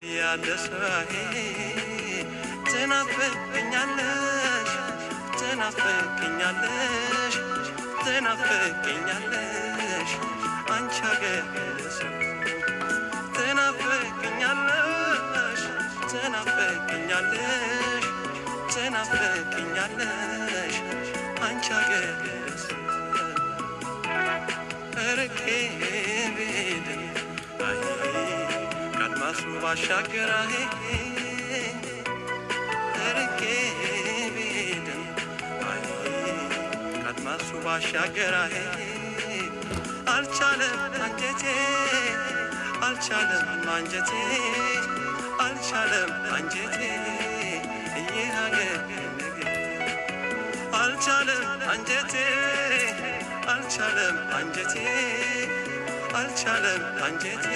ያለሳዬ ትናፍቅኛለሽ ትናፍቅኛለሽ ትናፍቅኛለሽ አንቺ አገር ሰው ትናፍቅኛለሽ ትናፍቅኛለሽ ትናፍቅኛለሽ አንቺ አገር ሰው ርቄ ብሄድ ካድማሱ ባሻገር ርቄ ብሄድ ካድማሱ ባሻገር አልቻለም አንጀቴ አልቻለም አንጀቴ አልቻለም አንጀቴ የሀገር ነገር አልቻለም አንጀቴ አልቻለም አንጀቴ አልቻለም አንጀቴ